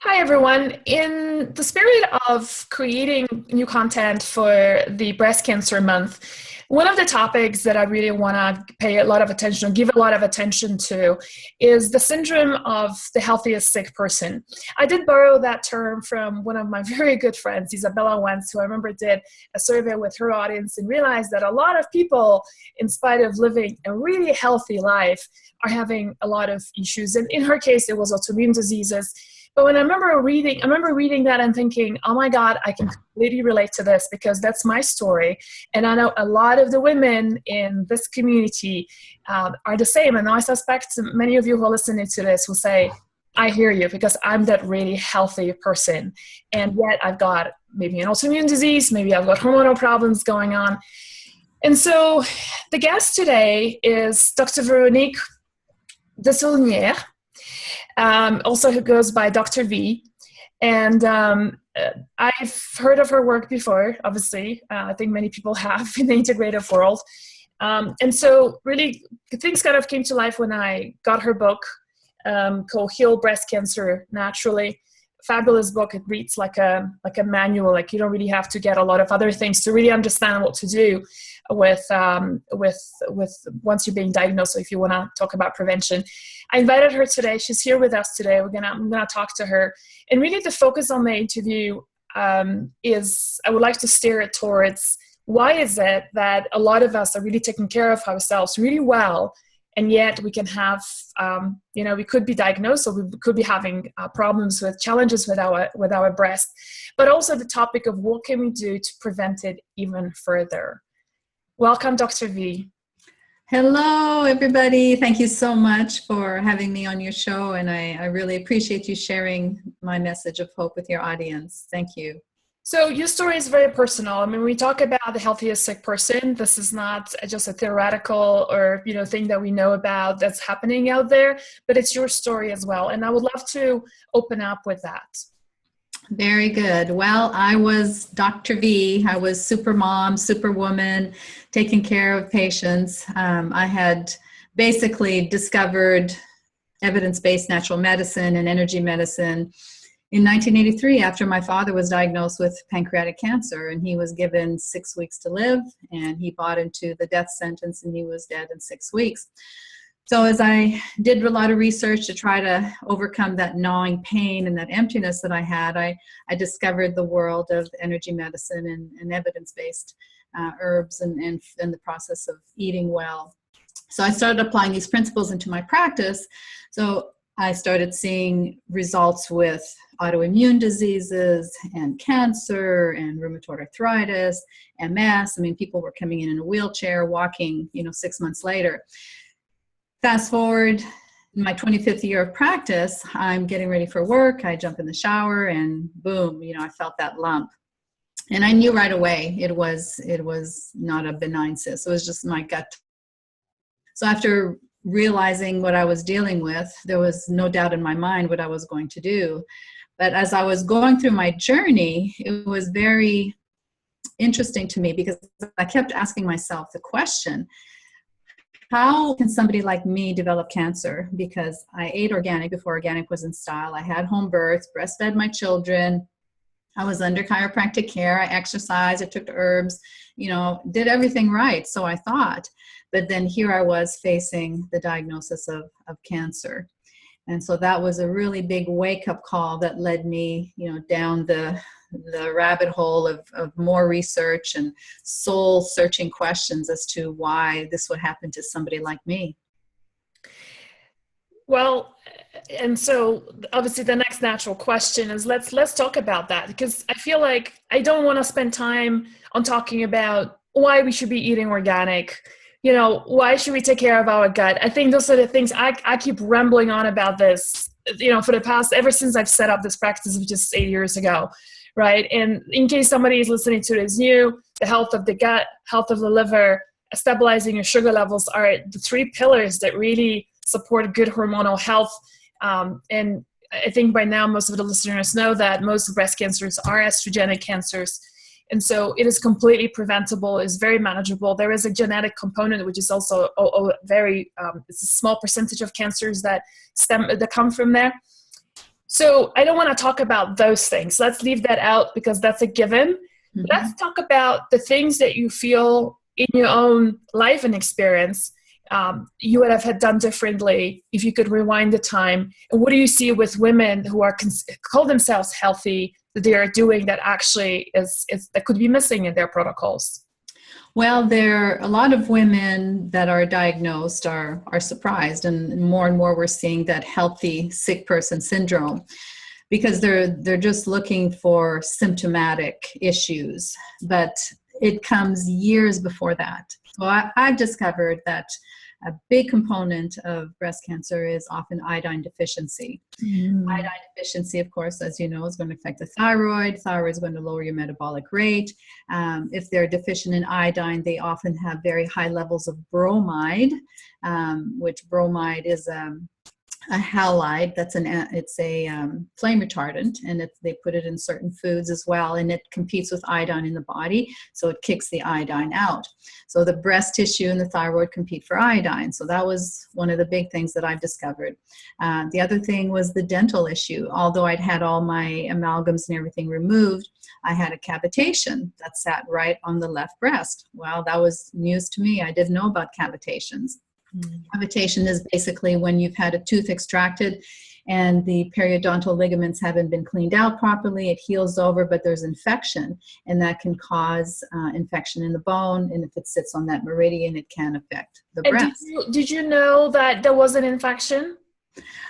Hi, everyone. In the spirit of creating new content for the Breast Cancer Month, one of the topics that I really want to pay a lot of attention or give a lot of attention to is the syndrome of the healthiest sick person. I did borrow that term from one of my very good friends, Isabella Wentz, who I remember did a survey with her audience and realized that a lot of people, in spite of living a really healthy life, are having a lot of issues. And in her case, it was autoimmune diseases. But when I remember reading that and thinking, oh my God, I can completely relate to this because that's my story. And I know a lot of the women in this community are the same. And I suspect many of you who are listening to this will say, I hear you because I'm that really healthy person. And yet I've got maybe an autoimmune disease, maybe I've got hormonal problems going on. And so the guest today is Dr. Veronique Desaulnières. Also who goes by Dr. V. And I've heard of her work before, obviously. I think many people have in the integrative world. And so really things kind of came to life when I got her book called Heal Breast Cancer Naturally. Fabulous book. It reads like a manual. Like you don't really have to get a lot of other things to really understand what to do with once you're being diagnosed. So if you want to talk about prevention, I invited her today. She's here with us today. I'm gonna talk to her, and really the focus on the interview is I would like to steer it towards why is it that a lot of us are really taking care of ourselves really well. And yet we can have, we could be diagnosed or we could be having problems with challenges with our breast, but also the topic of what can we do to prevent it even further. Welcome, Dr. V. Hello, everybody. Thank you so much for having me on your show. And I really appreciate you sharing my message of hope with your audience. Thank you. So your story is very personal. I mean, we talk about the healthiest sick person. This is not just a theoretical or, thing that we know about that's happening out there, but it's your story as well. And I would love to open up with that. Very good. Well, I was Dr. V. I was super mom, super woman, taking care of patients. I had basically discovered evidence-based natural medicine and energy medicine in 1983, after my father was diagnosed with pancreatic cancer, and he was given 6 weeks to live, and he bought into the death sentence, and he was dead in 6 weeks. So as I did a lot of research to try to overcome that gnawing pain and that emptiness that I had, I discovered the world of energy medicine and evidence-based herbs and the process of eating well. So I started applying these principles into my practice. So I started seeing results with autoimmune diseases and cancer and rheumatoid arthritis, MS. I mean, people were coming in a wheelchair, walking, 6 months later. Fast forward, in my 25th year of practice, I'm getting ready for work. I jump in the shower and boom, I felt that lump. And I knew right away it was not a benign cyst. It was just my gut. So after realizing what I was dealing with, there was no doubt in my mind what I was going to do. But as I was going through my journey, it was very interesting to me because I kept asking myself the question, how can somebody like me develop cancer? Because I ate organic before organic was in style. I had home births, breastfed my children. I was under chiropractic care. I exercised, I took the herbs, did everything right. So I thought. But then here I was facing the diagnosis of cancer. And so that was a really big wake-up call that led me, down the rabbit hole of more research and soul-searching questions as to why this would happen to somebody like me. Well, and so obviously the next natural question is let's talk about that, because I feel like I don't want to spend time on talking about why we should be eating organic. Why should we take care of our gut? I think those are the things I keep rambling on about this, for the past, ever since I've set up this practice, which is 8 years ago, right? And in case somebody is listening to this new, the health of the gut, health of the liver, stabilizing your sugar levels are the three pillars that really support good hormonal health. And I think by now most of the listeners know that most breast cancers are estrogenic cancers. And so it is completely preventable, it's very manageable. There is a genetic component, which is also it's a small percentage of cancers that come from there. So I don't want to talk about those things. Let's leave that out because that's a given. Mhm. Let's talk about the things that you feel in your own life and experience you would have had done differently if you could rewind the time. And what do you see with women who are call themselves healthy that they are doing that actually is that could be missing in their protocols? Well, there are a lot of women that are diagnosed are surprised, and more we're seeing that healthy sick person syndrome, because they're just looking for symptomatic issues, but it comes years before that. So I've discovered that a big component of breast cancer is often iodine deficiency. Iodine deficiency, of course, as you know, is going to affect the thyroid. Thyroid is going to lower your metabolic rate. If they're deficient in iodine, they often have very high levels of bromide, which bromide is a halide. It's a flame retardant, and they put it in certain foods as well, and it competes with iodine in the body, so it kicks the iodine out. So the breast tissue and the thyroid compete for iodine. So that was one of the big things that I've discovered. The other thing was the dental issue. Although I'd had all my amalgams and everything removed, I had a cavitation that sat right on the left breast. Well, that was news to me. I didn't know about cavitations. Cavitation is basically when you've had a tooth extracted and the periodontal ligaments haven't been cleaned out properly. It heals over, but there's infection, and that can cause infection in the bone. And if it sits on that meridian, it can affect the breast. Did you know that there was an infection?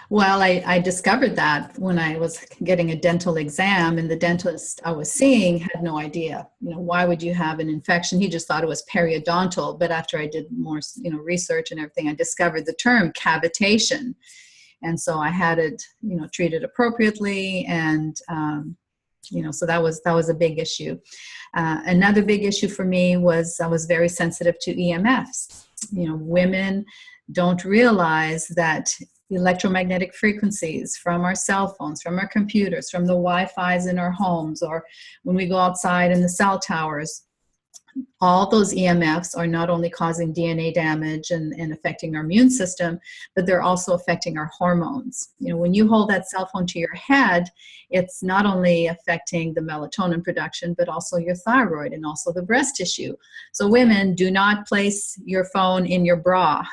Well, I discovered that when I was getting a dental exam, and the dentist I was seeing had no idea. Why would you have an infection? He just thought it was periodontal. But after I did more, research and everything, I discovered the term cavitation, and so I had it, treated appropriately, and so that was a big issue. Another big issue for me was I was very sensitive to EMFs. Women don't realize that electromagnetic frequencies from our cell phones, from our computers, from the Wi-Fi's in our homes, or when we go outside in the cell towers, all those EMFs are not only causing DNA damage and affecting our immune system, but they're also affecting our hormones. When you hold that cell phone to your head, it's not only affecting the melatonin production, but also your thyroid and also the breast tissue. So women, do not place your phone in your bra.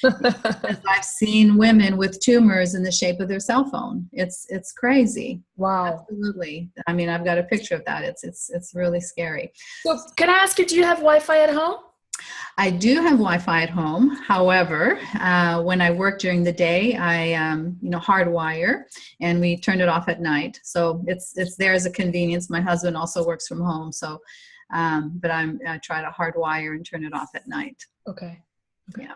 I've seen women with tumors in the shape of their cell phone. It's crazy. Wow. Absolutely. I mean, I've got a picture of that. It's really scary. So can I ask you, do you have Wi-Fi at home? I do have Wi-Fi at home. However, when I work during the day, I hardwire, and we turn it off at night. So it's there as a convenience. My husband also works from home, so but I try to hardwire and turn it off at night. Okay. Yeah.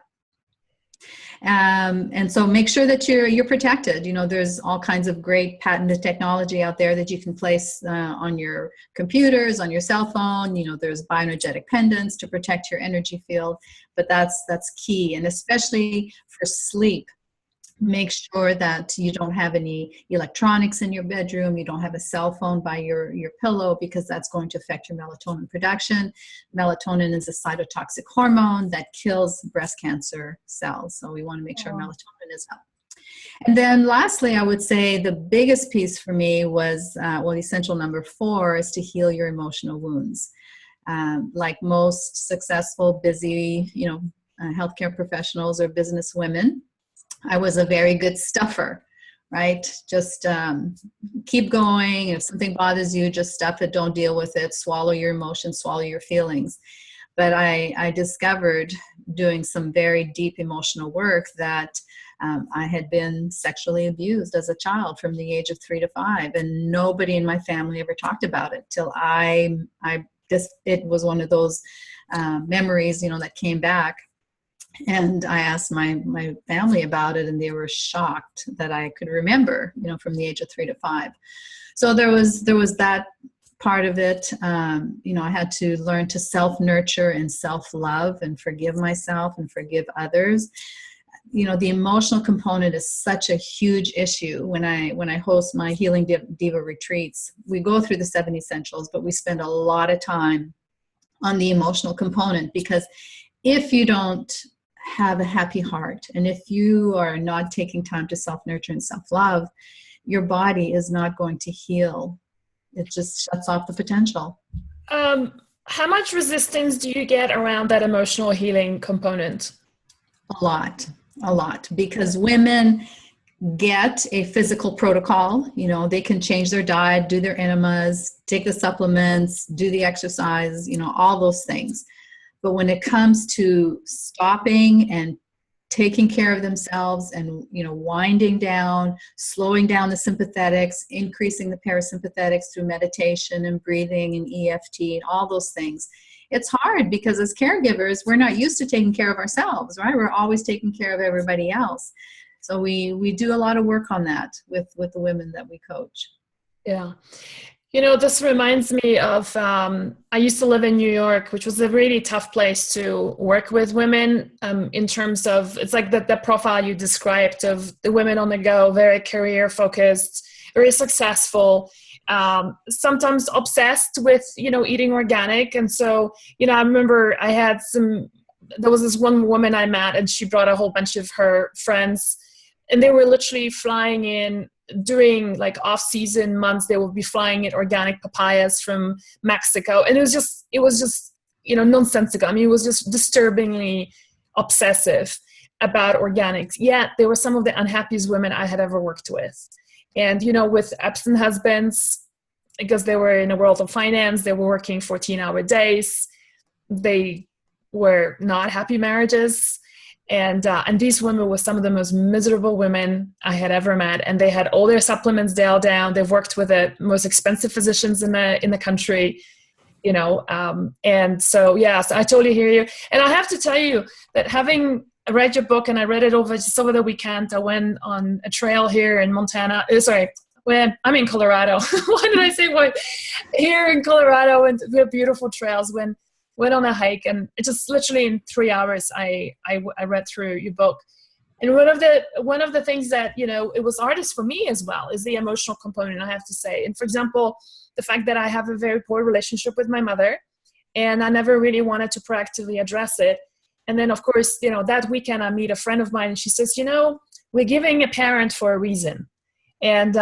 And so make sure that you're protected. There's all kinds of great patented technology out there that you can place on your computers, on your cell phone. There's bioenergetic pendants to protect your energy field, but that's key. And especially for sleep, make sure that you don't have any electronics in your bedroom. You don't have a cell phone by your pillow, because that's going to affect your melatonin production. Melatonin is a cytotoxic hormone that kills breast cancer cells. So we want to make sure melatonin is up. And then lastly, I would say the biggest piece for me was, essential number 4 is to heal your emotional wounds. Like most successful, busy, healthcare professionals or business women, I was a very good stuffer, right? Just keep going. If something bothers you, just stuff it, don't deal with it, swallow your emotions, swallow your feelings. But I discovered doing some very deep emotional work that I had been sexually abused as a child from the age of 3 to 5, and nobody in my family ever talked about it till it was one of those memories, that came back. And I asked my family about it, and they were shocked that I could remember, from the age of 3 to 5. So there was that part of it. I had to learn to self-nurture and self-love and forgive myself and forgive others. The emotional component is such a huge issue. When I host my Healing Diva retreats, we go through the 7 essentials, but we spend a lot of time on the emotional component, because if you don't have a happy heart, and if you are not taking time to self-nurture and self-love, your body is not going to heal. It just shuts off the potential. How much resistance do you get around that emotional healing component? A lot, because women get a physical protocol. You know, they can change their diet, do their enemas, take the supplements, do the exercise, you know, all those things. But when it comes to stopping and taking care of themselves and, you know, winding down, slowing down the sympathetics, increasing the parasympathetics through meditation and breathing and EFT and all those things, it's hard because as caregivers, we're not used to taking care of ourselves, right? We're always taking care of everybody else. So we do a lot of work on that with the women that we coach. Yeah. You know, this reminds me of, I used to live in New York, which was a really tough place to work with women in terms of, it's like the profile you described of the women on the go, very career focused, very successful, sometimes obsessed with, you know, eating organic. And so, you know, I remember there was this one woman I met and she brought a whole bunch of her friends and they were literally flying in during like off-season months. They would be flying in organic papayas from Mexico. And it was just, you know, nonsensical. I mean, it was just disturbingly obsessive about organics. Yet they were some of the unhappiest women I had ever worked with. And, you know, with absent husbands, because they were in a world of finance, they were working 14-hour days. They were not happy marriages. And these women were some of the most miserable women I had ever met. And they had all their supplements dialed down. They've worked with the most expensive physicians in the country, you know. And so, yeah, so I totally hear you. And I have to tell you that having read your book, and I read it over the weekend, I went on a trail here in Montana. I'm in Colorado. Why did I say what? Here in Colorado, and we have beautiful trails. Went on a hike, and it just literally in 3 hours I read through your book. And one of the things that, you know, it was hardest for me as well is the emotional component, I have to say. And for example, the fact that I have a very poor relationship with my mother, and I never really wanted to proactively address it. And then of course, you know, that weekend I meet a friend of mine and she says, you know, we're giving a parent for a reason. And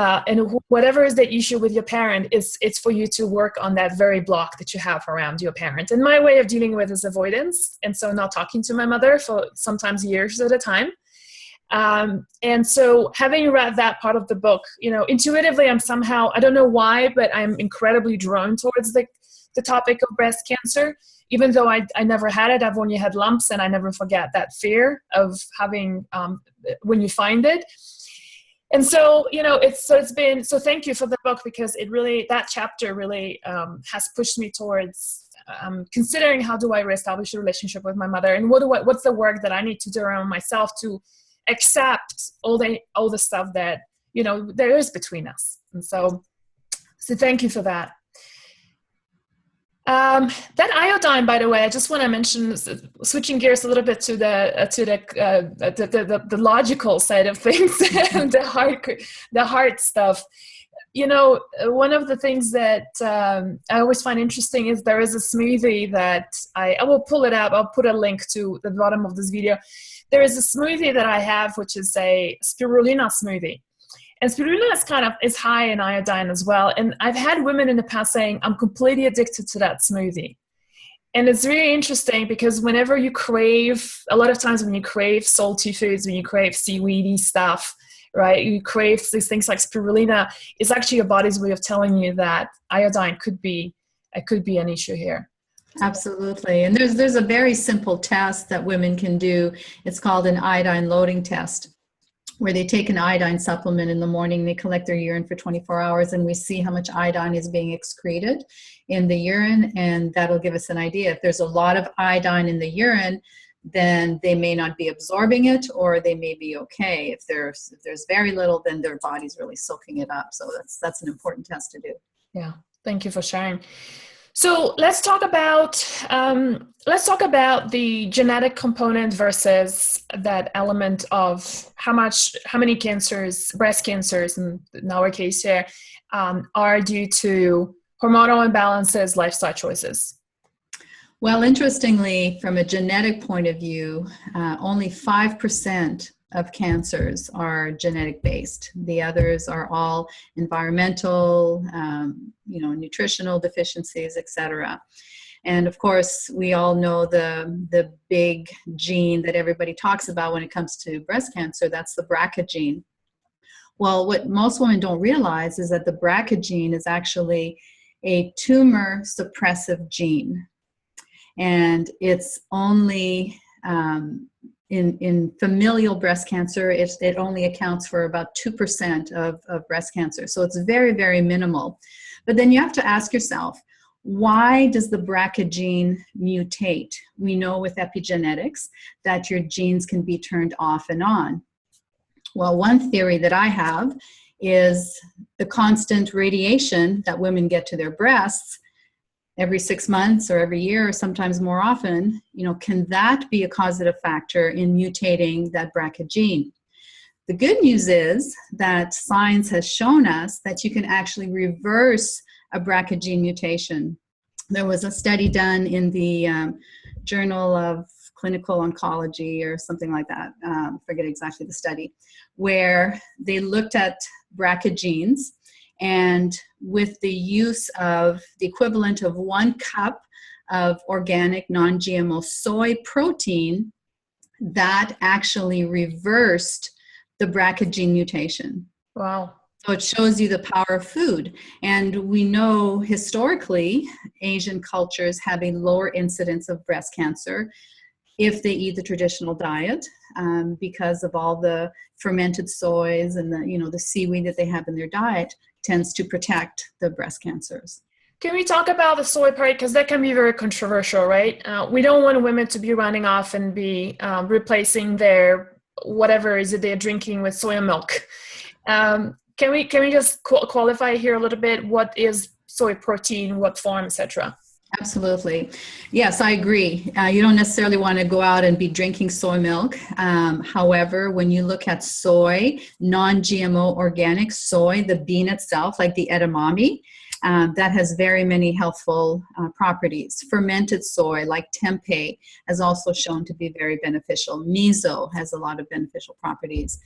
whatever is the issue with your parent, it's for you to work on that very block that you have around your parent. And my way of dealing with is avoidance. And so not talking to my mother for sometimes years at a time. And so having read that part of the book, you know, intuitively, I'm somehow, I don't know why, but I'm incredibly drawn towards the topic of breast cancer. Even though I never had it, I've only had lumps, and I never forget that fear of having, when you find it. And so, you know, so thank you for the book, because that chapter really has pushed me towards considering how do I reestablish a relationship with my mother, and what's the work that I need to do around myself to accept all the stuff that, you know, there is between us. And so thank you for that. That iodine, by the way, I just want to mention, switching gears a little bit to the logical side of things, the heart stuff. You know, one of the things that I always find interesting is there is a smoothie that I will pull it up. I'll put a link to the bottom of this video. There is a smoothie that I have, which is a spirulina smoothie. And spirulina is high in iodine as well. And I've had women in the past saying, I'm completely addicted to that smoothie. And it's really interesting because whenever you crave, a lot of times when you crave salty foods, when you crave seaweedy stuff, right, you crave these things like spirulina, it's actually your body's way of telling you that iodine could be an issue here. Absolutely. And there's a very simple test that women can do. It's called an iodine loading test, where they take an iodine supplement in the morning, they collect their urine for 24 hours, and we see how much iodine is being excreted in the urine, and that'll give us an idea. If there's a lot of iodine in the urine, then they may not be absorbing it, or they may be okay. If there's very little, then their body's really soaking it up. So that's an important test to do. Yeah, thank you for sharing. So let's talk about the genetic component versus that element of how many cancers, breast cancers in our case here, are due to hormonal imbalances, lifestyle choices. Well, interestingly, from a genetic point of view, only 5% of cancers are genetic based. The others are all environmental, nutritional deficiencies, etc. And of course, we all know the big gene that everybody talks about when it comes to breast cancer. That's the BRCA gene. Well, what most women don't realize is that the BRCA gene is actually a tumor suppressive gene. And it's only in familial breast cancer, it only accounts for about 2% of breast cancer. So it's very, very minimal. But then you have to ask yourself, why does the BRCA gene mutate? We know with epigenetics that your genes can be turned off and on. Well, one theory that I have is the constant radiation that women get to their breasts every 6 months or every year, or sometimes more often, can that be a causative factor in mutating that BRCA gene? The good news is that science has shown us that you can actually reverse a BRCA gene mutation. There was a study done in the Journal of Clinical Oncology or something like that, forget exactly the study, where they looked at BRCA genes, and with the use of the equivalent of 1 cup of organic non-GMO soy protein, that actually reversed the BRCA gene mutation. Wow. So it shows you the power of food. And we know historically, Asian cultures have a lower incidence of breast cancer if they eat the traditional diet, because of all the fermented soys and the seaweed that they have in their diet tends to protect the breast cancers. Can we talk about the soy part? Because that can be very controversial, right? We don't want women to be running off and be replacing their whatever is it they're drinking with soy milk. Can we just qualify here a little bit? What is soy protein? What form, etc.? Absolutely. Yes, I agree. You don't necessarily want to go out and be drinking soy milk. However, when you look at soy, non-GMO organic soy, the bean itself, like the edamame, that has very many healthful properties. Fermented soy, like tempeh, has also shown to be very beneficial. Miso has a lot of beneficial properties.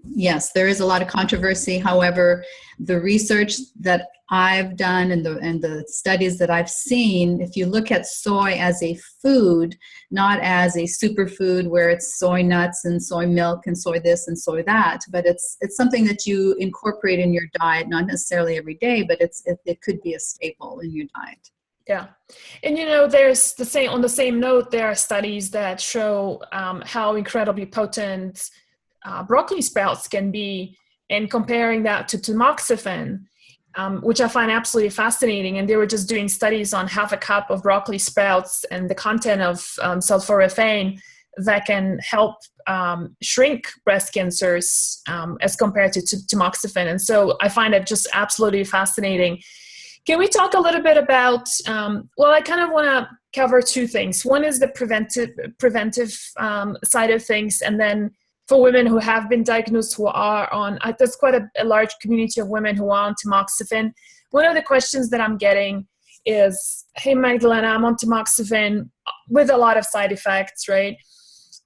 Yes, there is a lot of controversy. However, the research that I've done and the studies that I've seen, if you look at soy as a food, not as a superfood where it's soy nuts and soy milk and soy this and soy that, but it's something that you incorporate in your diet, not necessarily every day, but it could be a staple in your diet. Yeah. And there's on the same note, there are studies that show how incredibly potent broccoli sprouts can be, and comparing that to tamoxifen, which I find absolutely fascinating. And they were just doing studies on half a cup of broccoli sprouts and the content of sulforaphane that can help shrink breast cancers as compared to tamoxifen. And so I find it just absolutely fascinating. Can we talk a little bit about, I kind of want to cover two things. One is the preventive side of things, and then for women who have been diagnosed, who are on, there's quite a large community of women who are on tamoxifen. One of the questions that I'm getting is, hey, Magdalena, I'm on tamoxifen with a lot of side effects, right?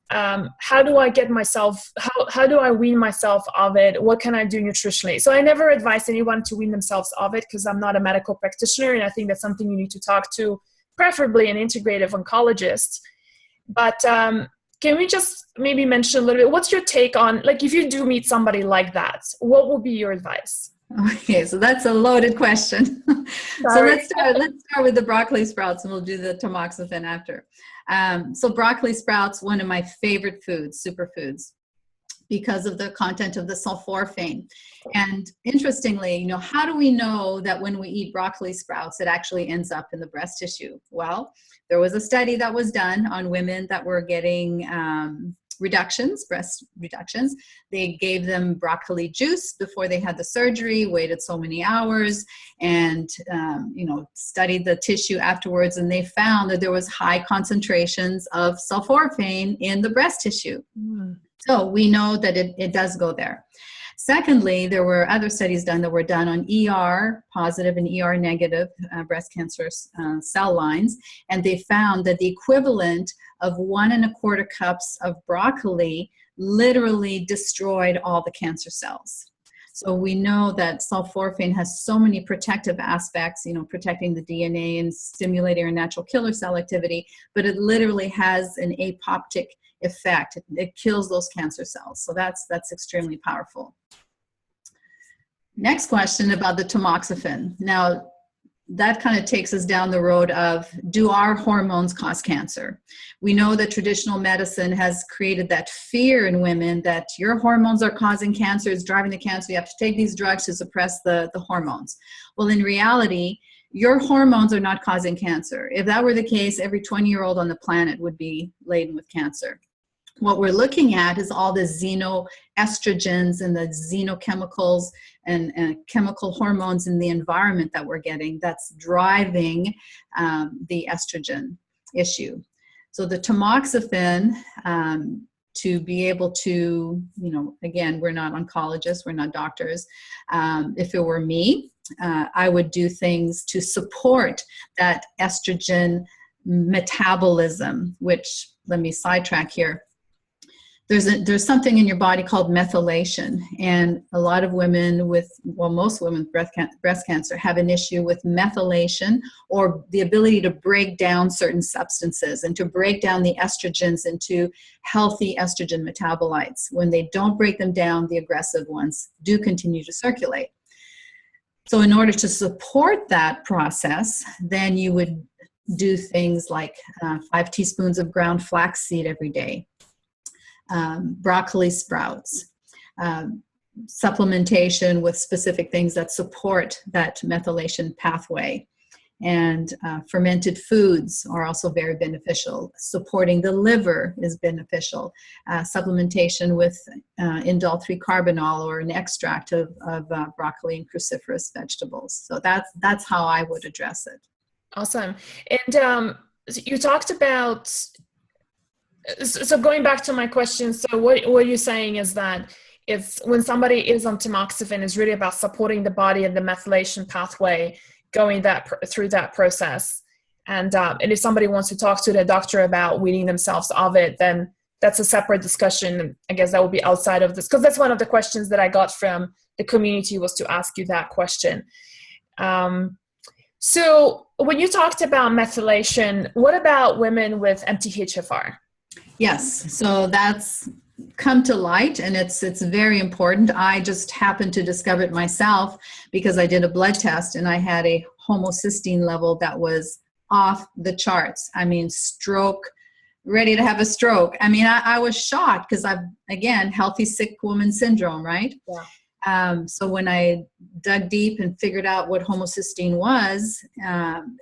How do I get myself, how do I wean myself of it? What can I do nutritionally? So I never advise anyone to wean themselves of it because I'm not a medical practitioner, and I think that's something you need to talk to, preferably an integrative oncologist. But can we just maybe mention a little bit, what's your take on, like, if you do meet somebody like that, what would be your advice? Okay, so that's a loaded question. So let's start with the broccoli sprouts, and we'll do the tamoxifen after. So broccoli sprouts, one of my favorite foods, superfoods, because of the content of the sulforaphane. And interestingly, how do we know that when we eat broccoli sprouts, it actually ends up in the breast tissue? Well, there was a study that was done on women that were getting breast reductions. They gave them broccoli juice before they had the surgery, waited so many hours, and studied the tissue afterwards, and they found that there was high concentrations of sulforaphane in the breast tissue. So we know that it does go there. Secondly, there were other studies done that were done on ER positive and ER negative breast cancer cell lines, and they found that the equivalent of 1.25 cups of broccoli literally destroyed all the cancer cells. So we know that sulforaphane has so many protective aspects, protecting the DNA and stimulating our natural killer cell activity, but it literally has an apoptic effect. It kills those cancer cells. So that's extremely powerful. Next question about the tamoxifen. Now, that kind of takes us down the road of, do our hormones cause cancer? We know that traditional medicine has created that fear in women that your hormones are causing cancer, it's driving the cancer, you have to take these drugs to suppress the hormones. Well, in reality, your hormones are not causing cancer. If that were the case, every 20-year-old on the planet would be laden with cancer. What we're looking at is all the xenoestrogens and the xenochemicals and chemical hormones in the environment that we're getting that's driving the estrogen issue. So the tamoxifen, to be able to, again, we're not oncologists, we're not doctors. If it were me, I would do things to support that estrogen metabolism, which, let me sidetrack here. There's something in your body called methylation, and a lot of women most women with breast cancer have an issue with methylation, or the ability to break down certain substances and to break down the estrogens into healthy estrogen metabolites. When they don't break them down, the aggressive ones do continue to circulate. So in order to support that process, then you would do things like 5 teaspoons of ground flaxseed every day. Broccoli sprouts, supplementation with specific things that support that methylation pathway, and fermented foods are also very beneficial. Supporting the liver is beneficial. Supplementation with indole 3-carbinol or an extract of broccoli and cruciferous vegetables. So that's how I would address it. Awesome. And you talked about, so going back to my question, so what you're saying is that it's when somebody is on tamoxifen, it's really about supporting the body and the methylation pathway going through that process. And if somebody wants to talk to their doctor about weaning themselves of it, then that's a separate discussion. I guess that would be outside of this, because that's one of the questions that I got from the community, was to ask you that question. So when you talked about methylation, what about women with MTHFR? Yes, so that's come to light, and it's very important. I just happened to discover it myself because I did a blood test and I had a homocysteine level that was off the charts. I mean, stroke, ready to have a stroke. I mean, I was shocked because again, healthy sick woman syndrome, right? Yeah. So when I dug deep and figured out what homocysteine was,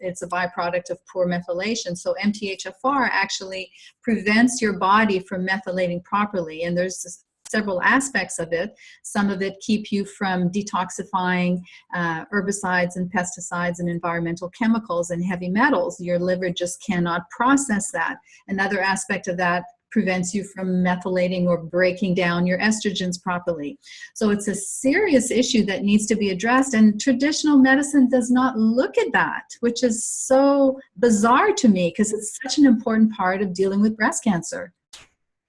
it's a byproduct of poor methylation. So MTHFR actually prevents your body from methylating properly. And there's several aspects of it. Some of it keep you from detoxifying herbicides and pesticides and environmental chemicals and heavy metals. Your liver just cannot process that. Another aspect of that prevents you from methylating or breaking down your estrogens properly. So it's a serious issue that needs to be addressed, and traditional medicine does not look at that, which is so bizarre to me because it's such an important part of dealing with breast cancer.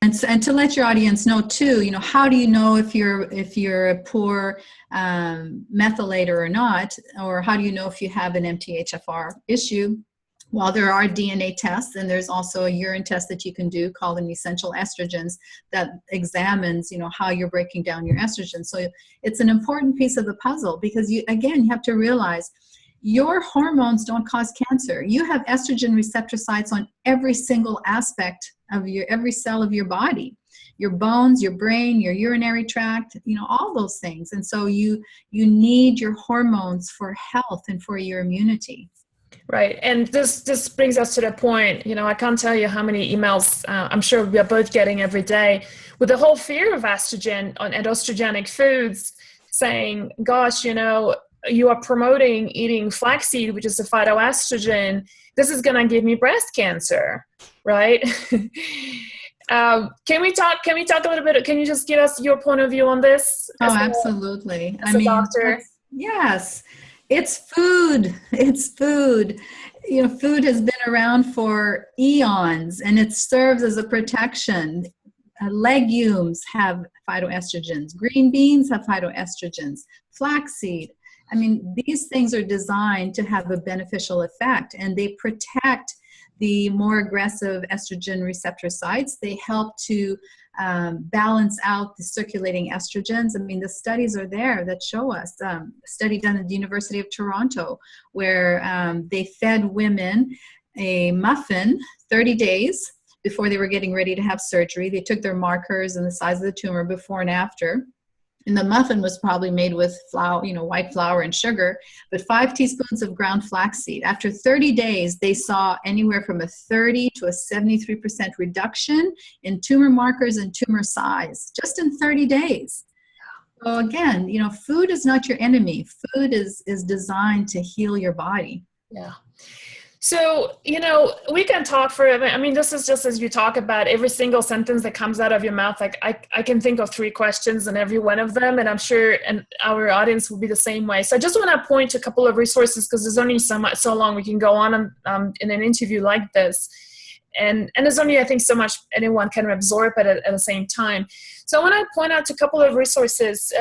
And to let your audience know too, how do you know if you're a poor methylator or not, or how do you know if you have an MTHFR issue? Well, there are DNA tests, and there's also a urine test that you can do called an essential estrogens that examines, how you're breaking down your estrogen. So it's an important piece of the puzzle because you have to realize your hormones don't cause cancer. You have estrogen receptor sites on every single aspect of every cell of your body, your bones, your brain, your urinary tract, all those things. And so you need your hormones for health and for your immunity. Right. And this brings us to the point, I can't tell you how many emails I'm sure we are both getting every day with the whole fear of estrogen on estrogenic foods saying, gosh, you are promoting eating flaxseed, which is a phytoestrogen. This is going to give me breast cancer, right? Can we talk a little bit? Can you just give us your point of view on this? Oh, absolutely. As a doctor. Yes, it's food. It's food. You know, food has been around for eons and it serves as a protection. Legumes have phytoestrogens. Green beans have phytoestrogens. Flaxseed. I mean, these things are designed to have a beneficial effect, and they protect the more aggressive estrogen receptor sites. They help to balance out the circulating estrogens. I mean, the studies are there that show us. A study done at the University of Toronto where they fed women a muffin 30 days before they were getting ready to have surgery. They took their markers and the size of the tumor before and after. And the muffin was probably made with flour, white flour and sugar, but 5 teaspoons of ground flaxseed. After 30 days, they saw anywhere from a 30 to a 73% reduction in tumor markers and tumor size, just in 30 days. So again, food is not your enemy. Food is designed to heal your body. Yeah. So, we can talk for, this is just as you talk about every single sentence that comes out of your mouth. Like I can think of 3 questions in every one of them, and I'm sure and our audience will be the same way. So I just want to point to a couple of resources because there's only so long we can go on in an interview like this. And there's only, I think, so much anyone can absorb at the same time. So I want to point out a couple of resources.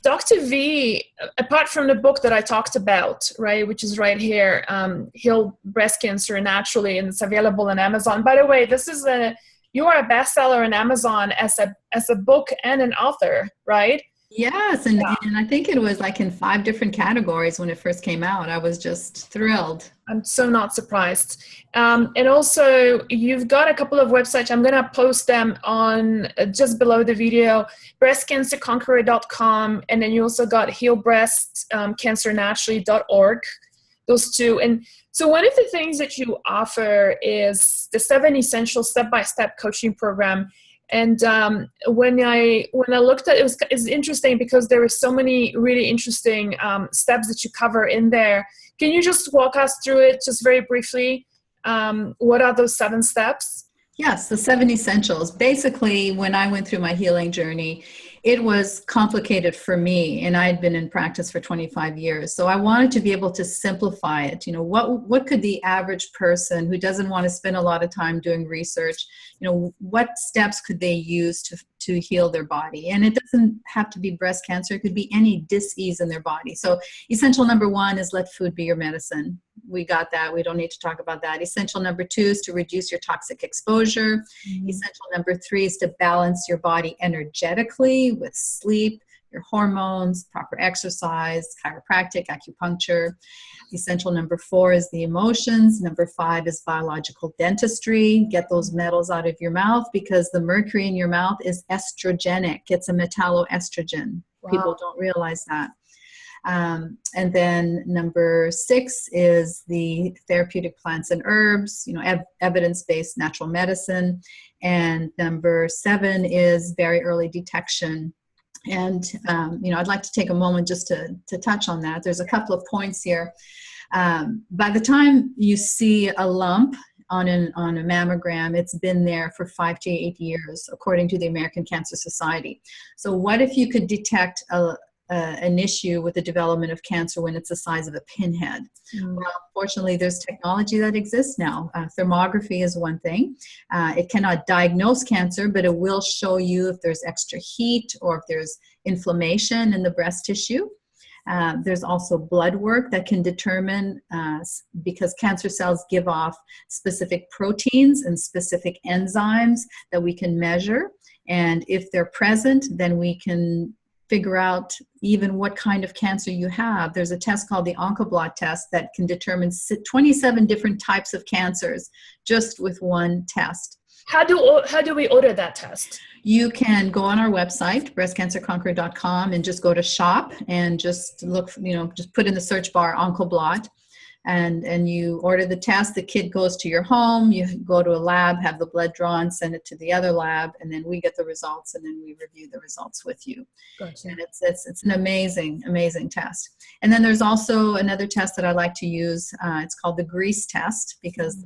Dr. V, apart from the book that I talked about, right, which is right here, Heal Breast Cancer Naturally, and it's available on Amazon. By the way, you are a bestseller on Amazon as a book and an author, right? Yes, and I think it was like in 5 different categories when it first came out. I was just thrilled. I'm so not surprised. And also, you've got a couple of websites. I'm going to post them on just below the video, breastcancerconqueror.com, and then you also got healbreastcancernaturally.org, those 2. And so one of the things that you offer is the 7 essential step-by-step coaching program. And when I looked at it, it's interesting because there were so many really interesting steps that you cover in there. Can you just walk us through it just very briefly? What are those 7 steps? Yes, the 7 essentials. Basically, when I went through my healing journey, it was complicated for me, and I had been in practice for 25 years. So I wanted to be able to simplify it. What could the average person who doesn't want to spend a lot of time doing research, what steps could they use to heal their body? And it doesn't have to be breast cancer. It could be any dis-ease in their body. So essential number 1 is let food be your medicine. We got that. We don't need to talk about that. Essential number 2 is to reduce your toxic exposure. Mm-hmm. Essential number 3 is to balance your body energetically with sleep, your hormones, proper exercise, chiropractic, acupuncture. Essential number 4 is the emotions. Number 5 is biological dentistry. Get those metals out of your mouth because the mercury in your mouth is estrogenic. It's a metalloestrogen. Wow. People don't realize that. And then number 6 is the therapeutic plants and herbs, evidence-based natural medicine. And number 7 is very early detection. And, I'd like to take a moment just to touch on that. There's a couple of points here. By the time you see a lump on a mammogram, it's been there for 5 to 8 years, according to the American Cancer Society. So what if you could detect an issue with the development of cancer when it's the size of a pinhead? Well, fortunately, there's technology that exists now. Thermography is one thing. It cannot diagnose cancer, but it will show you if there's extra heat or if there's inflammation in the breast tissue. There's also blood work that can determine, because cancer cells give off specific proteins and specific enzymes that we can measure. And if they're present, then we can figure out even what kind of cancer you have. There's a test called the Oncoblot test that can determine 27 different types of cancers just with one test. How do we order that test? You can go on our website, breastcancerconqueror.com, and just go to shop and just look, just put in the search bar Oncoblot. And you order the test. The kit goes to your home. You go to a lab, have the blood drawn, send it to the other lab, and then we get the results, and then we review the results with you. Gotcha. And it's an amazing, amazing test. And then there's also another test that I like to use. It's called the grease test because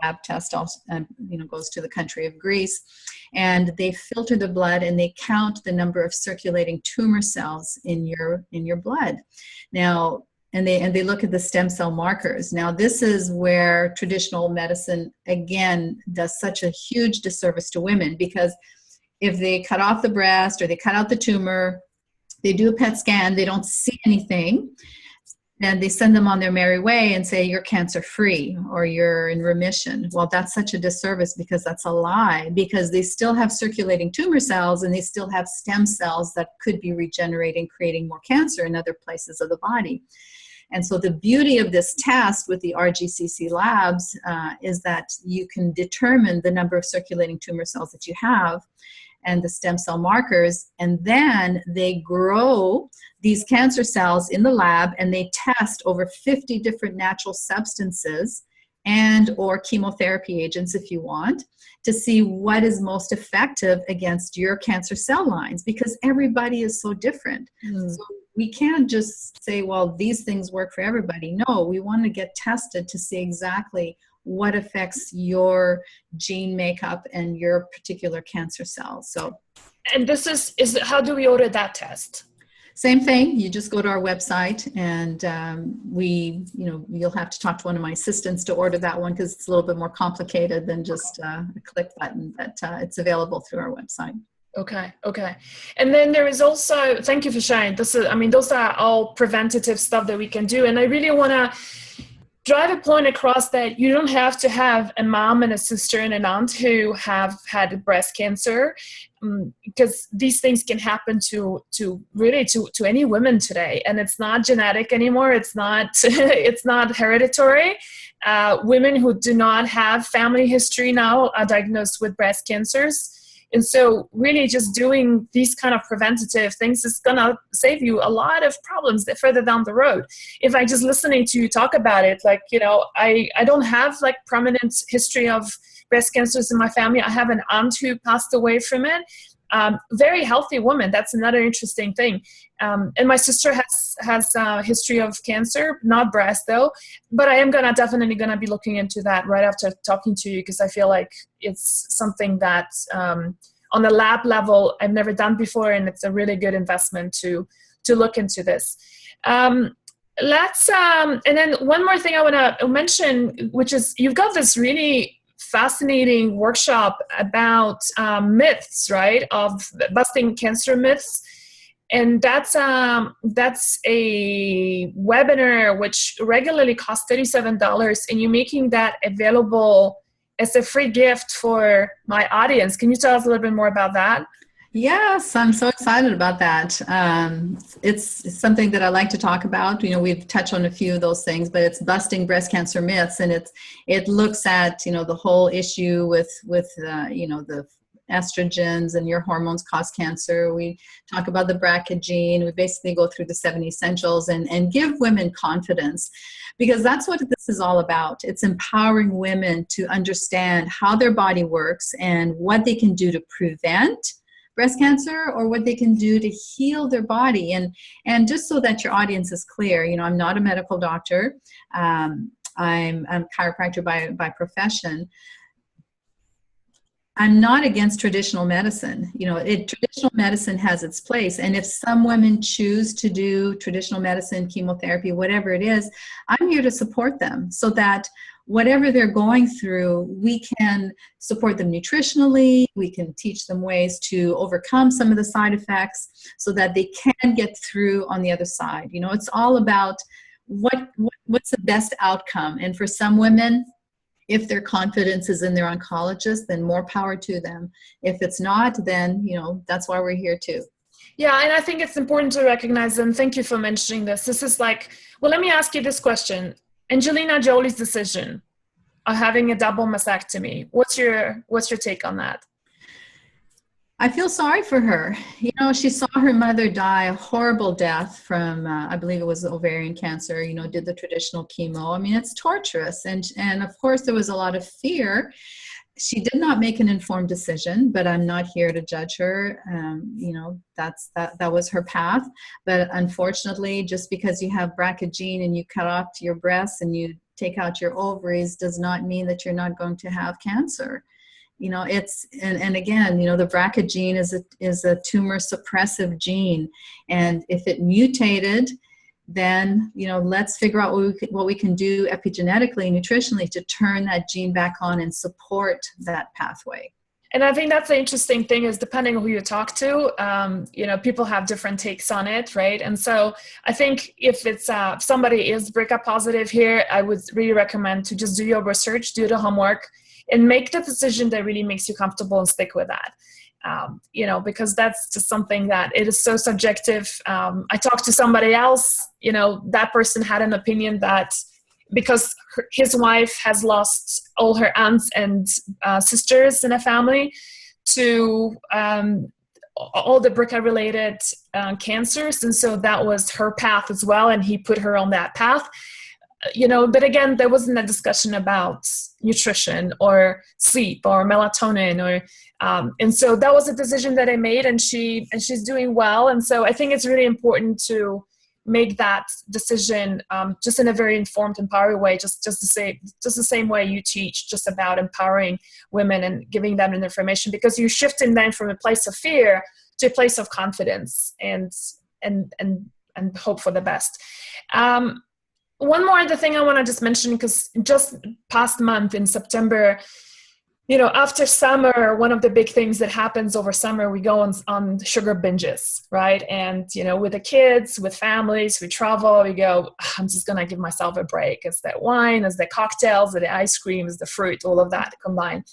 lab test also, goes to the country of Greece, and they filter the blood and they count the number of circulating tumor cells in your blood. Now, and they look at the stem cell markers. Now, this is where traditional medicine, again, does such a huge disservice to women, because if they cut off the breast or they cut out the tumor, they do a PET scan, they don't see anything, and they send them on their merry way and say, you're cancer-free or you're in remission. Well, that's such a disservice, because that's a lie, because they still have circulating tumor cells and they still have stem cells that could be regenerating, creating more cancer in other places of the body. And so the beauty of this test with the RGCC labs is that you can determine the number of circulating tumor cells that you have and the stem cell markers, and then they grow these cancer cells in the lab and they test over 50 different natural substances and or chemotherapy agents, if you want, to see what is most effective against your cancer cell lines, because everybody is so different. So we can't just say, well, these things work for everybody. No, we want to get tested to see exactly what affects your gene makeup and your particular cancer cells. So, and this is how do we order that test? Same thing. You just go to our website, and you'll have to talk to one of my assistants to order that one, because it's a little bit more complicated than just a click button, but it's available through our website. Okay. And then there is also, thank you for sharing. Those are all preventative stuff that we can do. And I really want to drive a point across that you don't have to have a mom and a sister and an aunt who have had breast cancer, because these things can happen to any women today, and it's not genetic anymore. It's not it's not hereditary. Women who do not have family history now are diagnosed with breast cancers. And so really just doing these kind of preventative things is going to save you a lot of problems that further down the road. If I just listening to you talk about it, I don't have prominent history of breast cancers in my family. I have an aunt who passed away from it. Very healthy woman. That's another interesting thing. And my sister has a history of cancer, not breast though, but I am definitely gonna be looking into that right after talking to you, because I feel like it's something that on the lab level I've never done before, and it's a really good investment to look into this. And then one more thing I want to mention, which is you've got this really fascinating workshop about myths, right, of busting cancer myths. And that's a webinar which regularly costs $37, and you're making that available as a free gift for my audience. Can you tell us a little bit more about that? Yes, I'm so excited about that. It's something that I like to talk about. We've touched on a few of those things, but it's busting breast cancer myths, and it looks at the whole issue with the estrogens and your hormones cause cancer. We talk about the BRCA gene. We basically go through the 7 essentials and give women confidence, because that's what this is all about. It's empowering women to understand how their body works and what they can do to prevent breast cancer, or what they can do to heal their body. And just so that your audience is clear, I'm not a medical doctor. I'm a chiropractor by profession. I'm not against traditional medicine. Traditional medicine has its place. And if some women choose to do traditional medicine, chemotherapy, whatever it is, I'm here to support them, so that whatever they're going through, we can support them nutritionally. We can teach them ways to overcome some of the side effects so that they can get through on the other side. It's all about what's the best outcome. And for some women, if their confidence is in their oncologist, then more power to them. If it's not, then, that's why we're here too. Yeah, and I think it's important to recognize, and thank you for mentioning this. This is well, let me ask you this question. Angelina Jolie's decision of having a double mastectomy. What's your take on that? I feel sorry for her. She saw her mother die a horrible death from, I believe it was ovarian cancer, did the traditional chemo. I mean, it's torturous. And of course, there was a lot of fear. She did not make an informed decision, but I'm not here to judge her. That was her path. But unfortunately, just because you have BRCA gene and you cut off your breasts and you take out your ovaries does not mean that you're not going to have cancer. You know, it's, and again, you know, the BRCA gene is a tumor suppressive gene. And if it mutated, then, you know, let's figure out what we can do epigenetically, nutritionally to turn that gene back on and support that pathway. And I think that's the interesting thing is depending on who you talk to, you know, people have different takes on it, right? And so I think if it's somebody is BRCA positive here, I would really recommend to just do your research, do the homework, and make the decision that really makes you comfortable and stick with that. You know, because that's just something that it is so subjective. I talked to somebody else, you know, that person had an opinion that because his wife has lost all her aunts and sisters in a family to all the BRCA-related cancers. And so that was her path as well. And he put her on that path. You know, but again, there wasn't a discussion about nutrition or sleep or melatonin or, and so that was a decision that I made, and she's doing well. And so I think it's really important to make that decision just in a very informed, empowering way, just the same way you teach just about empowering women and giving them information, because you're shifting them from a place of fear to a place of confidence and hope for the best. One more other thing I want to just mention, because just past month in September, you know, after summer, one of the big things that happens over summer, we go on sugar binges, right? And, you know, with the kids, with families, we travel, we go, I'm just going to give myself a break. It's that wine, it's the cocktails, it's the ice cream, it's the fruit, all of that combined.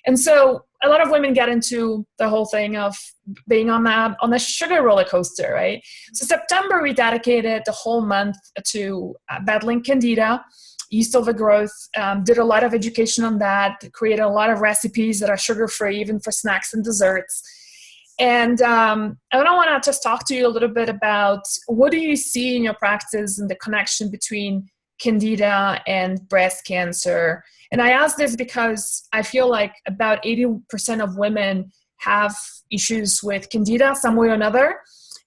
And so a lot of women get into the whole thing of being on the sugar roller coaster, right? So September, we dedicated the whole month to battling candida, yeast overgrowth, did a lot of education on that, created a lot of recipes that are sugar-free, even for snacks and desserts. And I want to just talk to you a little bit about what do you see in your practice and the connection between candida and breast cancer. And I ask this because I feel like about 80% of women have issues with candida some way or another.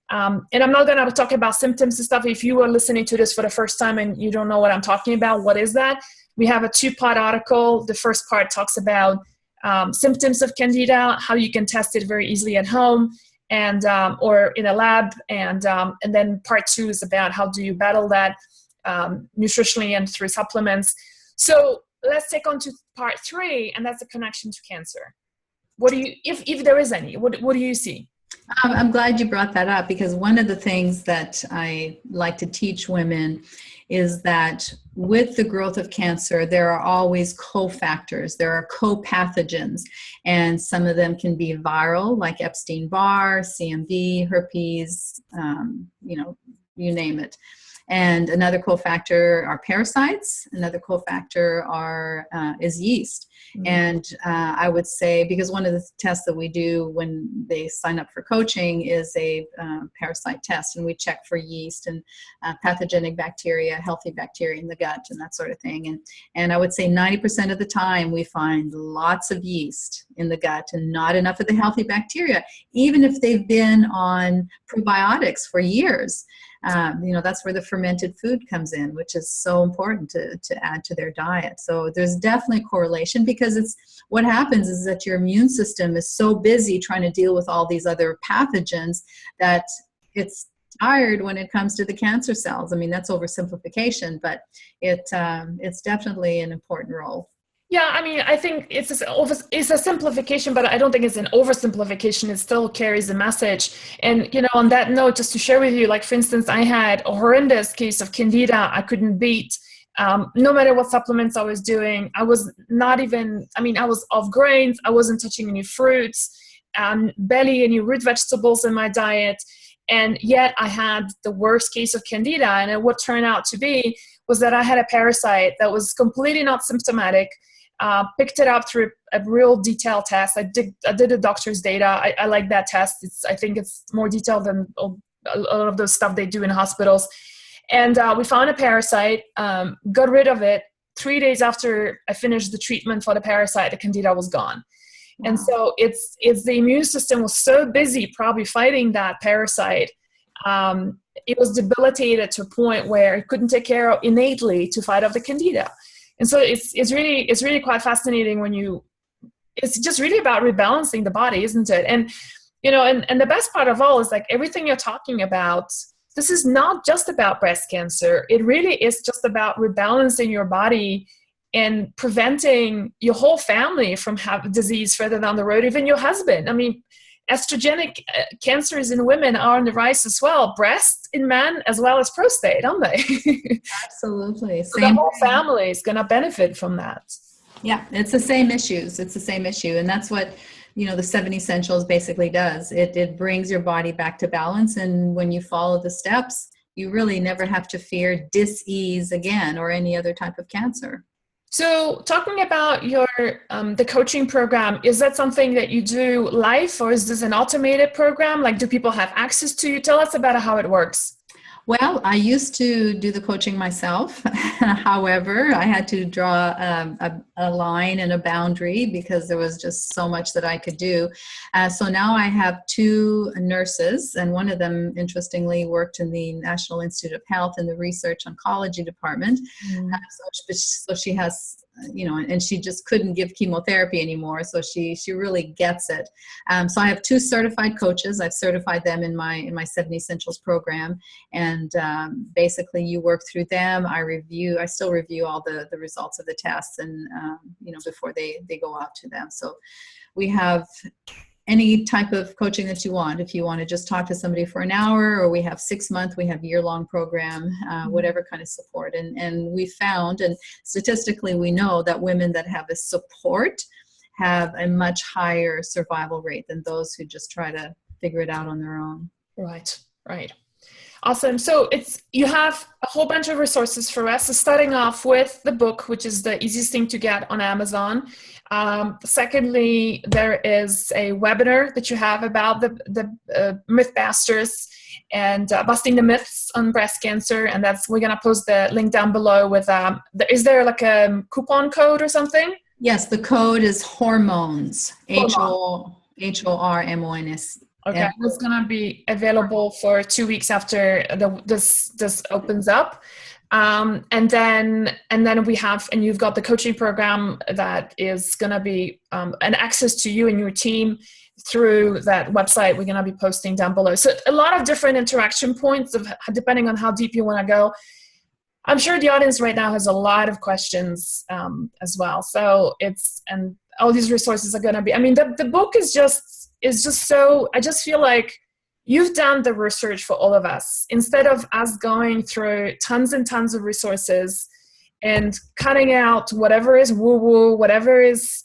And I'm not going to talk about symptoms and stuff. If you are listening to this for the first time and you don't know what I'm talking about, what is that? We have a 2-part article. The first part talks about symptoms of candida, how you can test it very easily at home and or in a lab. And then part 2 is about how do you battle that nutritionally and through supplements. So let's take on to part 3, and that's the connection to cancer. What do you, if there is any, what do you see? I'm glad you brought that up, because one of the things that I like to teach women is that with the growth of cancer, there are always cofactors. There are co-pathogens, and some of them can be viral, like Epstein-Barr, CMV, herpes, you know, you name it. And another cofactor are parasites. Another cofactor is yeast. Mm-hmm. And I would say, because one of the tests that we do when they sign up for coaching is a parasite test, and we check for yeast and pathogenic bacteria, healthy bacteria in the gut, and that sort of thing. And I would say 90% of the time we find lots of yeast in the gut and not enough of the healthy bacteria, even if they've been on probiotics for years. You know, that's where the fermented food comes in, which is so important to add to their diet. So there's definitely a correlation, because it's what happens is that your immune system is so busy trying to deal with all these other pathogens that it's tired when it comes to the cancer cells. I mean, that's oversimplification, but it's definitely an important role. Yeah, I mean, I think it's a simplification, but I don't think it's an oversimplification. It still carries a message. And, you know, on that note, just to share with you, like, for instance, I had a horrendous case of candida I couldn't beat. No matter what supplements I was doing, I was not even, I mean, I was off grains. I wasn't touching any fruits, barely any root vegetables in my diet. And yet I had the worst case of candida. And what turned out to be was that I had a parasite that was completely not symptomatic. Picked it up through a real detailed test. I did a doctor's data. I like that test. I think it's more detailed than a lot of the stuff they do in hospitals. And we found a parasite, got rid of it. 3 days after I finished the treatment for the parasite, the candida was gone. Wow. And so it's the immune system was so busy probably fighting that parasite it was debilitated to a point where it couldn't take care of innately to fight off the candida. And so it's really quite fascinating it's just really about rebalancing the body, isn't it? And, and the best part of all is like everything you're talking about, this is not just about breast cancer. It really is just about rebalancing your body and preventing your whole family from having disease further down the road, even your husband. I mean, estrogenic cancers in women are on the rise as well. Breast in men as well as prostate, aren't they? Absolutely. So the whole family is going to benefit from that. Yeah, it's the same issues. It's the same issue. And that's what, the 7 Essentials basically does. It brings your body back to balance. And when you follow the steps, you really never have to fear dis-ease again or any other type of cancer. So talking about your the coaching program, is that something that you do live, or is this an automated program? Like, do people have access to you? Tell us about how it works. Well, I used to do the coaching myself. However, I had to draw a line and a boundary because there was just so much that I could do. So now I have 2 nurses, and one of them, interestingly, worked in the National Institute of Health in the Research Oncology Department. So she has, and she just couldn't give chemotherapy anymore. So she really gets it. So I have 2 certified coaches. I've certified them in my 7 Essentials program. And basically you work through them. I still review all the results of the tests and, before they go out to them. So we have any type of coaching that you want. If you want to just talk to somebody for an hour, or we have 6 month, we have year-long program, whatever kind of support. And we found, and statistically we know that women that have a support have a much higher survival rate than those who just try to figure it out on their own. Right. Awesome. So you have a whole bunch of resources for us. So starting off with the book, which is the easiest thing to get on Amazon. Secondly, there is a webinar that you have about the Mythbusters and busting the myths on breast cancer. And we're going to post the link down below with, is there like a coupon code or something? Yes, the code is Hormones, HORMONS. Okay, it's going to be available for 2 weeks after this opens up. And then you've got the coaching program that is going to be an access to you and your team through that website we're going to be posting down below. So a lot of different interaction points depending on how deep you want to go. I'm sure the audience right now has a lot of questions as well. So and all these resources are going to be, the book is just so, I just feel like you've done the research for all of us instead of us going through tons and tons of resources and cutting out whatever is woo-woo, whatever is,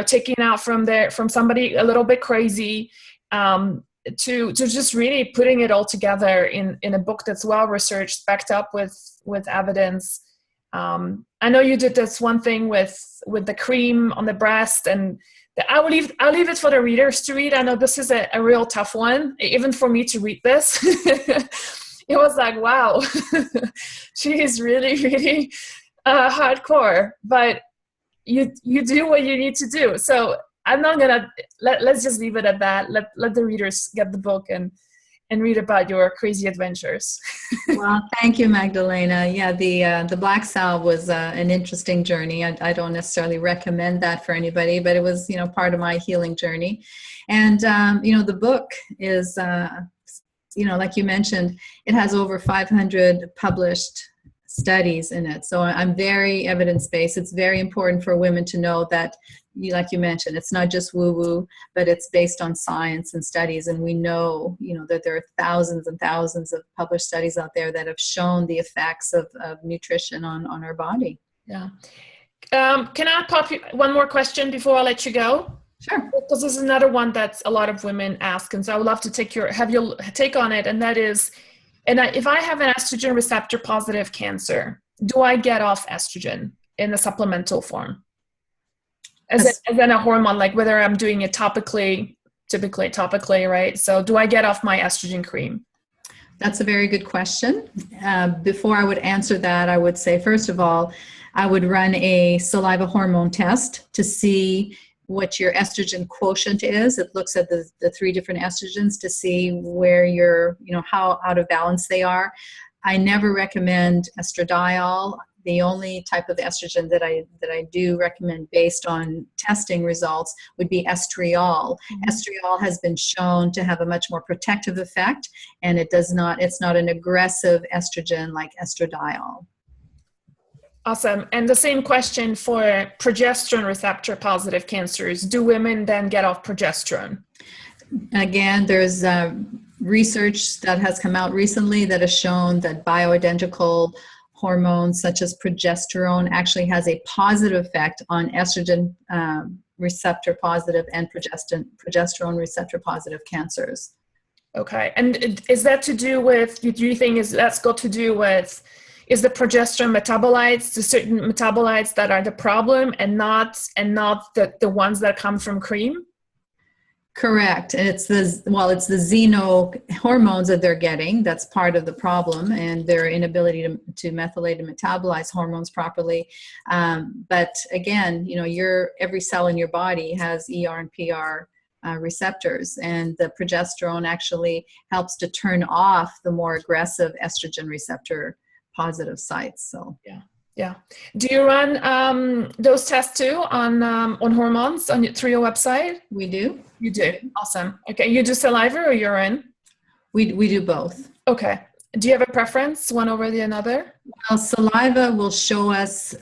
taking out from somebody a little bit crazy, to just really putting it all together in a book that's well-researched, backed up with evidence. I know you did this one thing with the cream on the breast, and I'll leave it for the readers to read. I know this is a real tough one, even for me to read this. It was like, wow, she is really, really hardcore, but you do what you need to do. So I'm not gonna let's just leave it at that. Let the readers get the book and read about your crazy adventures. Well, thank you, Magdalena. Yeah, the black salve was an interesting journey. I don't necessarily recommend that for anybody, but it was, part of my healing journey. And, the book is, like you mentioned, it has over 500 published studies in it. So I'm very evidence-based. It's very important for women to know that, like you mentioned, it's not just woo-woo, but it's based on science and studies. And we know, that there are thousands and thousands of published studies out there that have shown the effects of nutrition on our body. Yeah. Can I pop you one more question before I let you go? Sure. Because this is another one that a lot of women ask. And so I would love to have your take on it. And that is, if I have an estrogen receptor positive cancer, do I get off estrogen in a supplemental form? As in a hormone, like whether I'm doing it typically, right? So do I get off my estrogen cream? That's a very good question. Before I would answer that, I would say, first of all, I would run a saliva hormone test to see what your estrogen quotient is. It looks at the three different estrogens to see where you're, how out of balance they are. I never recommend estradiol. The only type of estrogen that I do recommend based on testing results would be estriol. Estriol has been shown to have a much more protective effect, and it's not an aggressive estrogen like estradiol. Awesome. And the same question for progesterone receptor positive cancers. Do women then get off progesterone? Again, there's research that has come out recently that has shown that bioidentical hormones such as progesterone actually has a positive effect on estrogen receptor positive and progesterone receptor positive cancers. Okay. And is that to do with, do you think that's got to do with, is the progesterone metabolites, the certain metabolites that are the problem and not the ones that come from cream? Correct. It's the xeno hormones that they're getting. That's part of the problem, and their inability to methylate and metabolize hormones properly. But again, every cell in your body has ER and PR receptors, and the progesterone actually helps to turn off the more aggressive estrogen receptor positive sites. So yeah. Do you run those tests too on hormones through your website? We do. You do. Awesome. Okay. You do saliva or urine? We do both. Okay. Do you have a preference, one over the other? Well, saliva will show us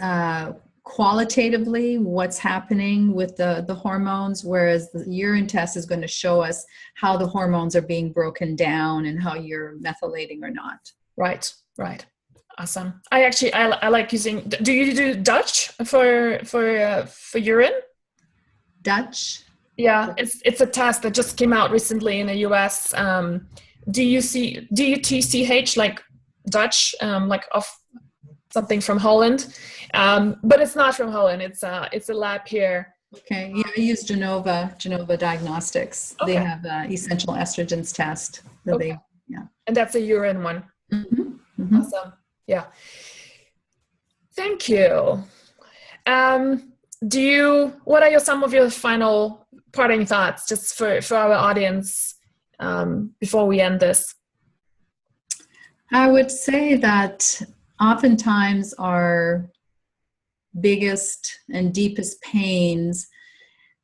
qualitatively what's happening with the hormones, whereas the urine test is going to show us how the hormones are being broken down and how you're methylating or not. Right. Awesome. I like using. Do you do Dutch for urine? Dutch. Yeah, it's a test that just came out recently in the US. DUTCH, like Dutch, like of something from Holland, but it's not from Holland. It's a lab here. Okay, yeah, I use Genova Diagnostics. Okay. They have essential estrogens test. Okay. And that's a urine one. Mm-hmm. Mm-hmm. Awesome. Yeah. Thank you. What are some of your final parting thoughts just for our audience before we end this? I would say that oftentimes our biggest and deepest pains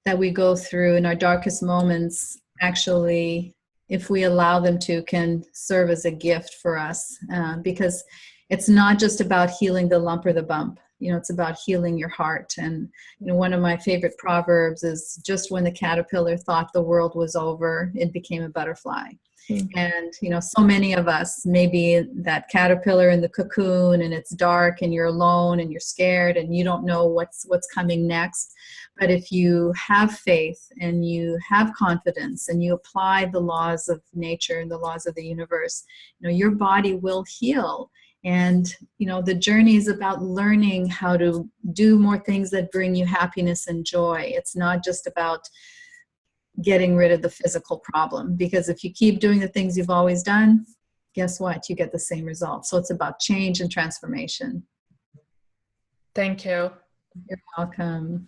that we go through in our darkest moments, actually, if we allow them to, can serve as a gift for us, because it's not just about healing the lump or the bump. It's about healing your heart. And one of my favorite proverbs is, just when the caterpillar thought the world was over, it became a butterfly. Mm-hmm. And so many of us, maybe that caterpillar in the cocoon, and it's dark and you're alone and you're scared and you don't know what's coming next. But if you have faith and you have confidence and you apply the laws of nature and the laws of the universe, your body will heal. And, the journey is about learning how to do more things that bring you happiness and joy. It's not just about getting rid of the physical problem, because if you keep doing the things you've always done, guess what? You get the same results. So it's about change and transformation. Thank you. You're welcome.